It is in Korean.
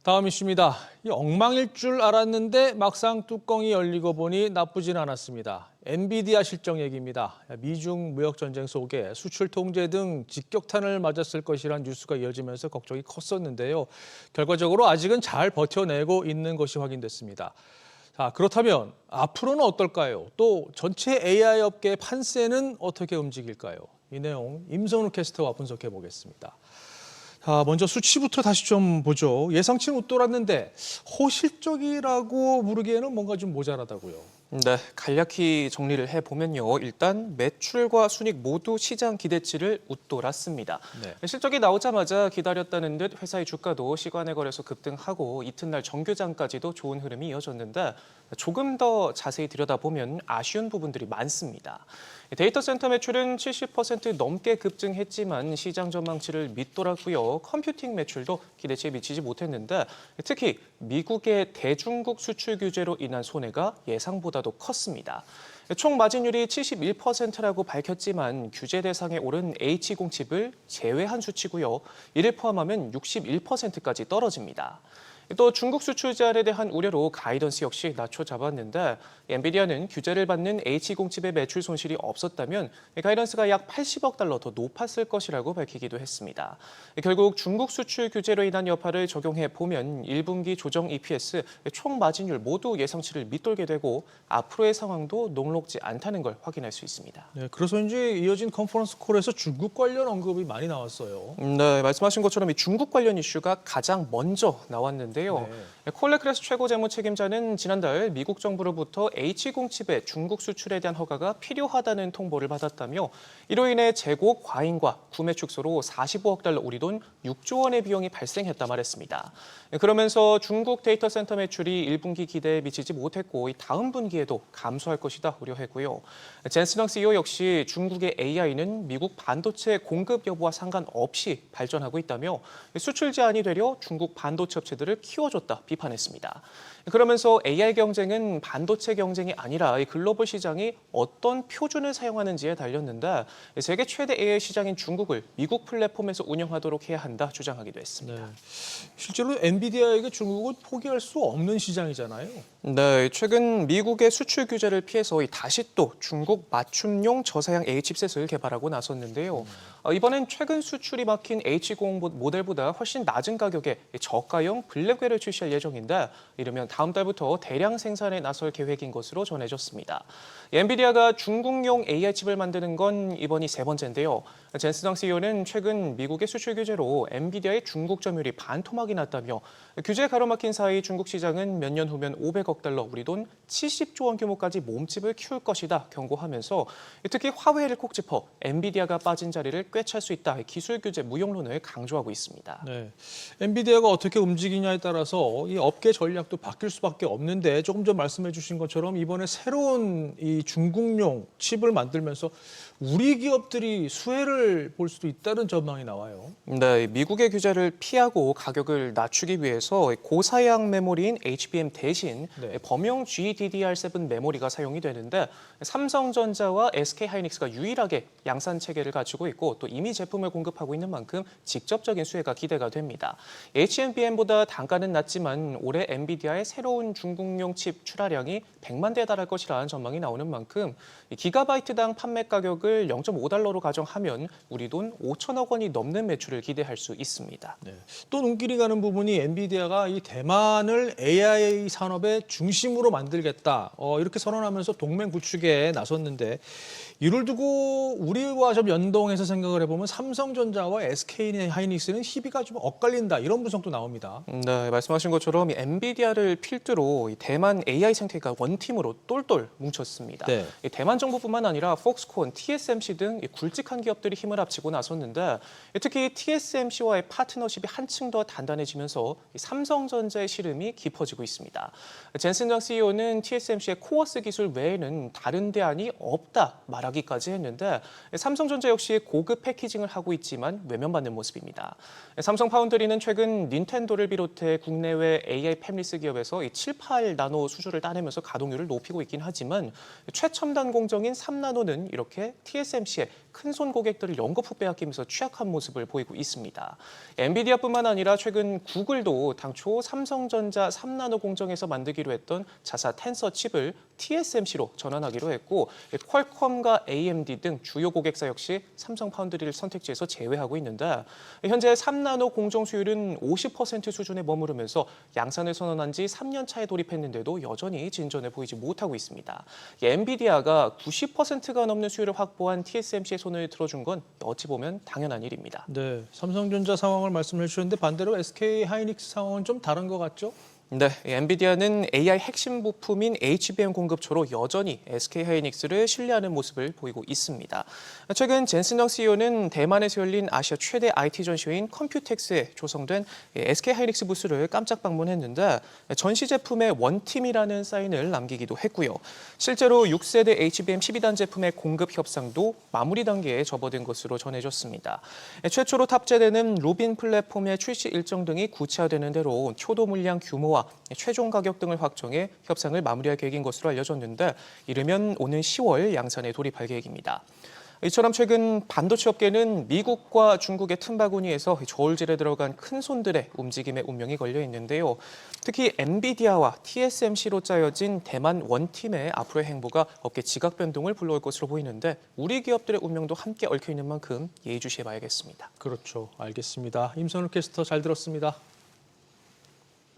다음 이슈입니다. 이 엉망일 줄 알았는데 막상 뚜껑이 열리고 보니 나쁘진 않았습니다. 엔비디아 실적 얘기입니다. 미중 무역 전쟁 속에 수출 통제 등 직격탄을 맞았을 것이란 뉴스가 이어지면서 걱정이 컸었는데요. 결과적으로 아직은 잘 버텨내고 있는 것이 확인됐습니다. 자, 그렇다면 앞으로는 어떨까요? 또 전체 AI 업계의 판세는 어떻게 움직일까요? 이 내용 임성우 캐스터와 분석해 보겠습니다. 자, 먼저 수치부터 다시 좀 보죠. 예상치는 웃돌았는데 호실적이라고 부르기에는 뭔가 좀 모자라다고요. 네, 간략히 정리를 해보면요. 일단 매출과 순익 모두 시장 기대치를 웃돌았습니다. 네. 실적이 나오자마자 기다렸다는 듯 회사의 주가도 시간에 걸려서 급등하고 이튿날 정규장까지도 좋은 흐름이 이어졌는데 조금 더 자세히 들여다보면 아쉬운 부분들이 많습니다. 데이터 센터 매출은 70% 넘게 급증했지만 시장 전망치를 밑돌았고요. 컴퓨팅 매출도 기대치에 미치지 못했는데 특히 미국의 대중국 수출 규제로 인한 손해가 예상보다도 컸습니다. 총 마진율이 71%라고 밝혔지만 규제 대상에 오른 H공칩을 제외한 수치고요. 이를 포함하면 61%까지 떨어집니다. 또 중국 수출 제한에 대한 우려로 가이던스 역시 낮춰 잡았는데 엔비디아는 규제를 받는 H공칩의 매출 손실이 없었다면 가이던스가 약 80억 달러 더 높았을 것이라고 밝히기도 했습니다. 결국 중국 수출 규제로 인한 여파를 적용해 보면 1분기 조정 EPS 총 마진율 모두 예상치를 밑돌게 되고 앞으로의 상황도 녹록지 않다는 걸 확인할 수 있습니다. 네, 그래서인지 이어진 컨퍼런스 콜에서 중국 관련 언급이 많이 나왔어요. 네, 말씀하신 것처럼 이 중국 관련 이슈가 가장 먼저 나왔는데요. 콜레크레스 최고 재무 책임자는 지난달 미국 정부로부터 H공칩의 중국 수출에 대한 허가가 필요하다는 통보를 받았다며 이로 인해 재고 과잉과 구매 축소로 45억 달러 우리 돈 6조 원의 비용이 발생했다 말했습니다. 그러면서 중국 데이터 센터 매출이 1분기 기대에 미치지 못했고 다음 분기에도 감소할 것이다 우려했고요. 젠슨 헝 CEO 역시 중국의 AI는 미국 반도체 공급 여부와 상관없이 발전하고 있다며 수출 제한이 되려 중국 반도체 업체들을 키워줬다 비판했습니다. 그러면서 AI 경쟁은 반도체 경쟁이 아니라 이 글로벌 시장이 어떤 표준을 사용하는지에 달렸는데 세계 최대 AI 시장인 중국을 미국 플랫폼에서 운영하도록 해야 한다 주장하기도 했습니다. 네. 실제로 엔비디아에게 중국은 포기할 수 없는 시장이잖아요. 네, 최근 미국의 수출 규제를 피해서 다시 또 중국 맞춤용 저사양 A 칩셋을 개발하고 나섰는데요. 이번엔 최근 수출이 막힌 H90 모델보다 훨씬 낮은 가격에 저가형 블랙웨어를 출시할 예정인데 이르면 다음 달부터 대량 생산에 나설 계획인 것으로 전해졌습니다. 엔비디아가 중국용 AI 칩을 만드는 건 이번이 세 번째인데요. 젠슨 헝 CEO는 최근 미국의 수출 규제로 엔비디아의 중국 점유율이 반토막이 났다며 규제 가로막힌 사이 중국 시장은 몇 년 후면 500억 달러 우리 돈 70조 원 규모까지 몸집을 키울 것이다 경고하면서 특히 화웨이를 콕 짚어 엔비디아가 빠진 자리를 꿰찰 수 있다 기술 규제 무용론을 강조하고 있습니다. 네. 엔비디아가 어떻게 움직이냐에 따라서 이 업계 전략도 바뀔 수밖에 없는데 조금 전 말씀해 주신 것처럼 이번에 새로운 이 중국용 칩을 만들면서 우리 기업들이 수혜를 볼 수도 있다는 전망이 나와요. 네, 미국의 규제를 피하고 가격을 낮추기 위해서 고사양 메모리인 HBM 대신 네. 범용 GDDR7 메모리가 사용이 되는데 삼성전자와 SK하이닉스가 유일하게 양산 체계를 가지고 있고 또 이미 제품을 공급하고 있는 만큼 직접적인 수혜가 기대가 됩니다. HBM보다 단가는 낮지만 올해 엔비디아의 새로운 중국용 칩 출하량이 100만 대에 달할 것이라는 전망이 나오는 만큼 기가바이트당 판매 가격을 0.5달러로 가정하면 우리 돈 5천억 원이 넘는 매출을 기대할 수 있습니다. 네. 또 눈길이 가는 부분이 엔비디아가 이 대만을 AI 산업의 중심으로 만들겠다. 이렇게 선언하면서 동맹 구축에 나섰는데 이를 두고 우리와 좀 연동해서 생각을 해보면 삼성전자와 SK하이닉스는 희비가 좀 엇갈린다. 이런 분석도 나옵니다. 네, 말씀하신 것처럼 엔비디아를 필두로 이 대만 AI 생태계가 원팀으로 똘똘 뭉쳤습니다. 네. 이 대만 정부뿐만 아니라 폭스콘, TSMC 등 굵직한 기업들이 힘을 합치고 나섰는데 특히 TSMC와의 파트너십이 한층 더 단단해지면서 삼성전자의 시름이 깊어지고 있습니다. 젠슨 정 CEO는 TSMC의 코어스 기술 외에는 다른 대안이 없다 말하기까지 했는데 삼성전자 역시 고급 패키징을 하고 있지만 외면받는 모습입니다. 삼성 파운드리는 최근 닌텐도를 비롯해 국내외 AI 팹리스 기업에서 7, 8나노 수주를 따내면서 가동률을 높이고 있긴 하지만 최첨단 공정인 3나노는 이렇게 TSMC의 큰손 고객들을 연거푸 빼앗기면서 취약한 모습을 보이고 있습니다. 엔비디아뿐만 아니라 최근 구글도 당초 삼성전자 3나노 공정에서 만들기로 했던 자사 텐서 칩을 TSMC로 전환하기로 했고, 퀄컴과 AMD 등 주요 고객사 역시 삼성 파운드리를 선택지에서 제외하고 있는데, 현재 3나노 공정 수율은 50% 수준에 머무르면서 양산을 선언한 지 3년 차에 돌입했는데도 여전히 진전을 보이지 못하고 있습니다. 엔비디아가 90%가 넘는 수율을 확보한 TSMC의 손을 들어준 건 어찌 보면 당연한 일입니다. 네, 삼성전자 상황을 말씀해 주셨는데 반대로 SK 하이닉스 상황은 좀 다른 것 같죠? 네, 엔비디아는 AI 핵심 부품인 HBM 공급처로 여전히 SK하이닉스를 신뢰하는 모습을 보이고 있습니다. 최근 젠슨영 CEO는 대만에서 열린 아시아 최대 IT 전시회인 컴퓨텍스에 조성된 SK하이닉스 부스를 깜짝 방문했는데 전시 제품에 원팀이라는 사인을 남기기도 했고요. 실제로 6세대 HBM 12단 제품의 공급 협상도 마무리 단계에 접어든 것으로 전해졌습니다. 최초로 탑재되는 루빈 플랫폼의 출시 일정 등이 구체화되는 대로 효도 물량 규모와 최종 가격 등을 확정해 협상을 마무리할 계획인 것으로 알려졌는데 이르면 오는 10월 양산에 돌입할 계획입니다. 이처럼 최근 반도체 업계는 미국과 중국의 틈바구니에서 저울질에 들어간 큰 손들의 움직임에 운명이 걸려 있는데요. 특히 엔비디아와 TSMC로 짜여진 대만 원팀의 앞으로의 행보가 업계 지각 변동을 불러올 것으로 보이는데 우리 기업들의 운명도 함께 얽혀 있는 만큼 예의주시해 봐야겠습니다. 그렇죠. 알겠습니다. 임선우 캐스터 잘 들었습니다.